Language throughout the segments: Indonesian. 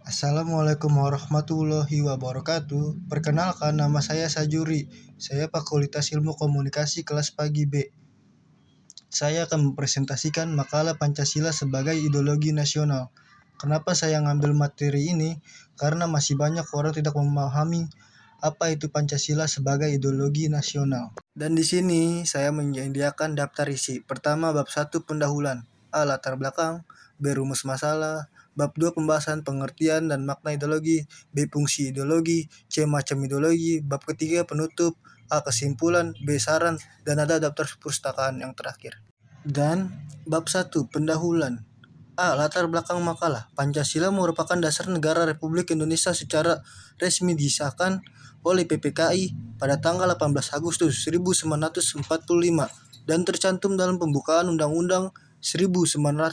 Assalamualaikum warahmatullahi wabarakatuh. Perkenalkan, nama saya Sajuri. Saya Fakultas Ilmu Komunikasi kelas pagi B. Saya akan mempresentasikan makalah Pancasila sebagai ideologi nasional. Kenapa saya ngambil materi ini? Karena masih banyak orang tidak memahami apa itu Pancasila sebagai ideologi nasional. Dan di sini saya menyediakan daftar isi. Pertama, bab 1 pendahuluan. A. Latar belakang. B. Rumus masalah. Bab 2 pembahasan pengertian dan makna ideologi. B. Fungsi ideologi. C. Macam ideologi. Bab ketiga penutup. A. Kesimpulan. B. Saran. Dan ada daftar perpustakaan yang terakhir. Dan bab 1 pendahuluan. A. Latar belakang makalah. Pancasila merupakan dasar negara Republik Indonesia secara resmi disahkan oleh PPKI pada tanggal 18 Agustus 1945 dan tercantum dalam pembukaan Undang-Undang 1945.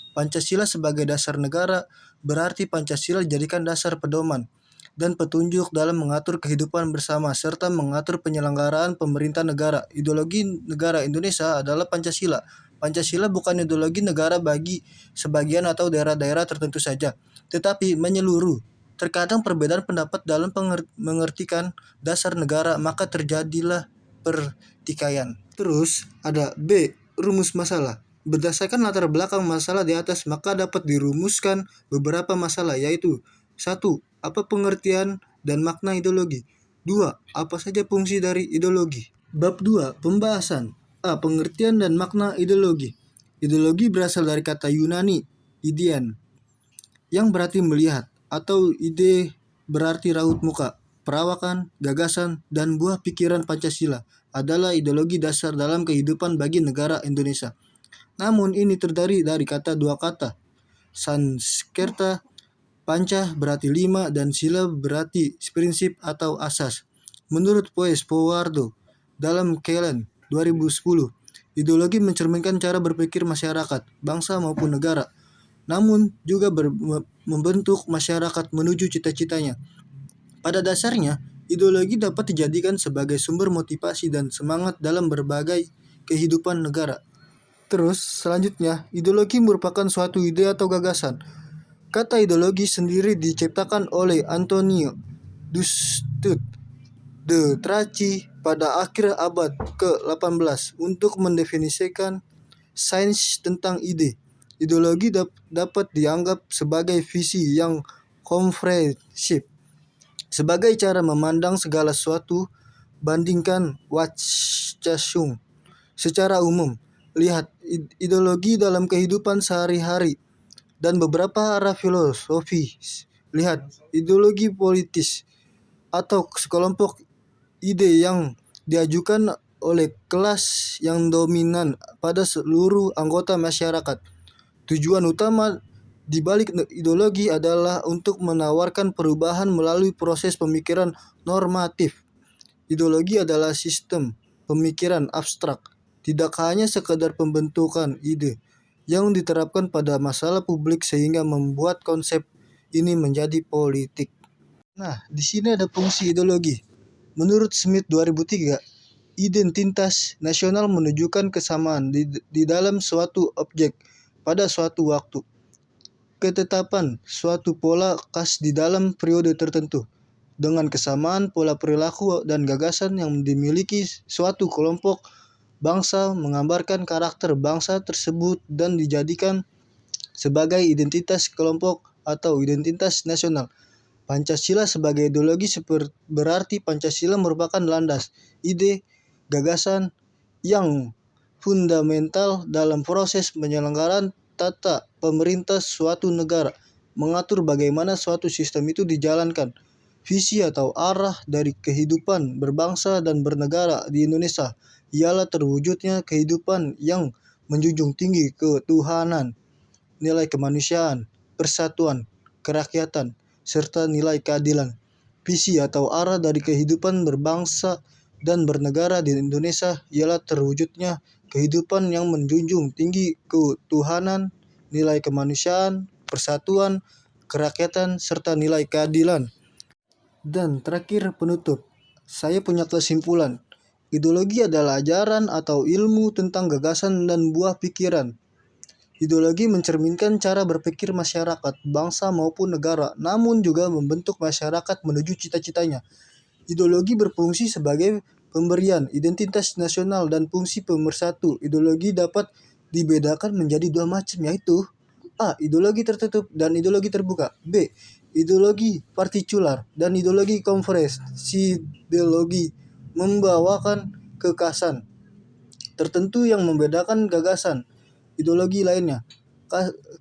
Pancasila sebagai dasar negara berarti Pancasila dijadikan dasar pedoman dan petunjuk dalam mengatur kehidupan bersama serta mengatur penyelenggaraan pemerintah negara. Ideologi negara Indonesia adalah Pancasila. Pancasila bukan ideologi negara bagi sebagian atau daerah-daerah tertentu saja, tetapi menyeluruh. Terkadang perbedaan pendapat dalam mengertikan dasar negara, maka terjadilah pertikaian. Terus ada B. Rumus masalah. Berdasarkan latar belakang masalah di atas, maka dapat dirumuskan beberapa masalah, yaitu 1. Apa pengertian dan makna ideologi? 2. Apa saja fungsi dari ideologi? Bab 2. Pembahasan. A. Pengertian dan makna ideologi. Ideologi berasal dari kata Yunani, idean, yang berarti melihat, atau ide berarti raut muka. Perawakan, gagasan, dan buah pikiran Pancasila adalah ideologi dasar dalam kehidupan bagi negara Indonesia. Namun ini terdiri dari dua kata. Sanskerta, panca berarti 5 dan sila berarti prinsip atau asas. Menurut Poes Powardo dalam Kelen 2010, ideologi mencerminkan cara berpikir masyarakat, bangsa maupun negara, namun juga membentuk masyarakat menuju cita-citanya. Pada dasarnya, ideologi dapat dijadikan sebagai sumber motivasi dan semangat dalam berbagai kehidupan negara. Terus selanjutnya, ideologi merupakan suatu ide atau gagasan. Kata ideologi sendiri diciptakan oleh Antonio Dussert de Tracy pada akhir abad ke-18 untuk mendefinisikan sains tentang ide. Ideologi dapat dianggap sebagai visi yang komprehensif, sebagai cara memandang segala sesuatu. Bandingkan Wachtsung secara umum. Lihat ideologi dalam kehidupan sehari-hari dan beberapa arah filosofis. Lihat ideologi politis atau sekelompok ide yang diajukan oleh kelas yang dominan pada seluruh anggota masyarakat. Tujuan utama di balik ideologi adalah untuk menawarkan perubahan melalui proses pemikiran normatif. Ideologi adalah sistem pemikiran abstrak, tidak hanya sekedar pembentukan ide yang diterapkan pada masalah publik sehingga membuat konsep ini menjadi politik. Nah, di sini ada fungsi ideologi. Menurut Smith 2003, identitas nasional menunjukkan kesamaan di dalam suatu objek pada suatu waktu. Ketetapan suatu pola khas di dalam periode tertentu dengan kesamaan pola perilaku dan gagasan yang dimiliki suatu kelompok bangsa menggambarkan karakter bangsa tersebut dan dijadikan sebagai identitas kelompok atau identitas nasional. Pancasila sebagai ideologi berarti Pancasila merupakan landas, ide, gagasan yang fundamental dalam proses penyelenggaraan tata pemerintah suatu negara, mengatur bagaimana suatu sistem itu dijalankan. Visi atau arah dari kehidupan berbangsa dan bernegara di Indonesia ialah terwujudnya kehidupan yang menjunjung tinggi ketuhanan, nilai kemanusiaan, persatuan, kerakyatan, serta nilai keadilan. Visi atau arah dari kehidupan berbangsa dan bernegara di Indonesia ialah terwujudnya kehidupan yang menjunjung tinggi ketuhanan, nilai kemanusiaan, persatuan, kerakyatan, serta nilai keadilan. Dan terakhir penutup, saya punya kesimpulan. Ideologi adalah ajaran atau ilmu tentang gagasan dan buah pikiran Ideologi mencerminkan cara berpikir masyarakat, bangsa maupun negara, namun juga membentuk masyarakat menuju cita-citanya. Ideologi berfungsi sebagai pemberian identitas nasional dan fungsi pemersatu. Ideologi dapat dibedakan menjadi dua macam, yaitu A. Ideologi tertutup dan ideologi terbuka. B. Ideologi partikular dan ideologi konferensi. Ideologi membawakan kekasan tertentu yang membedakan gagasan ideologi lainnya.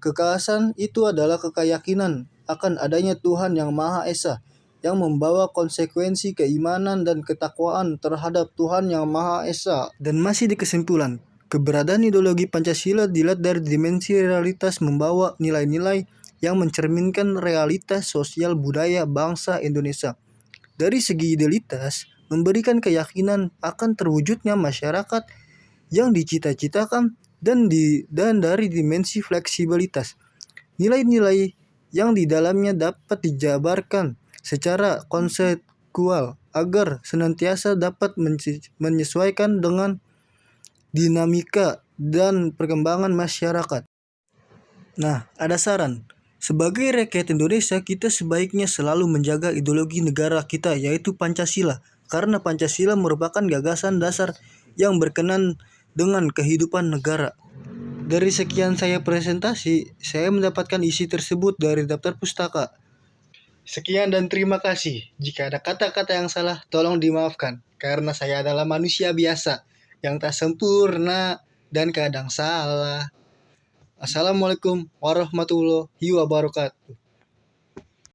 Kekasan itu adalah keyakinan akan adanya Tuhan yang Maha Esa, yang membawa konsekuensi keimanan dan ketakwaan terhadap Tuhan yang Maha Esa. Dan masih di kesimpulan, keberadaan ideologi Pancasila dilihat dari dimensi realitas, membawa nilai-nilai yang mencerminkan realitas sosial budaya bangsa Indonesia. Dari segi idealitas, memberikan keyakinan akan terwujudnya masyarakat yang dicita-citakan, dan dari dimensi fleksibilitas, nilai-nilai yang di dalamnya dapat dijabarkan secara konseptual agar senantiasa dapat menyesuaikan dengan dinamika dan perkembangan masyarakat. Nah, ada saran. Sebagai rakyat Indonesia, kita sebaiknya selalu menjaga ideologi negara kita, yaitu Pancasila, karena Pancasila merupakan gagasan dasar yang berkenan dengan kehidupan negara. Dari sekian saya presentasi, saya mendapatkan isi tersebut dari daftar pustaka. Sekian dan terima kasih. Jika ada kata-kata yang salah, tolong dimaafkan, karena saya adalah manusia biasa yang tak sempurna dan kadang salah. Assalamualaikum warahmatullahi wabarakatuh.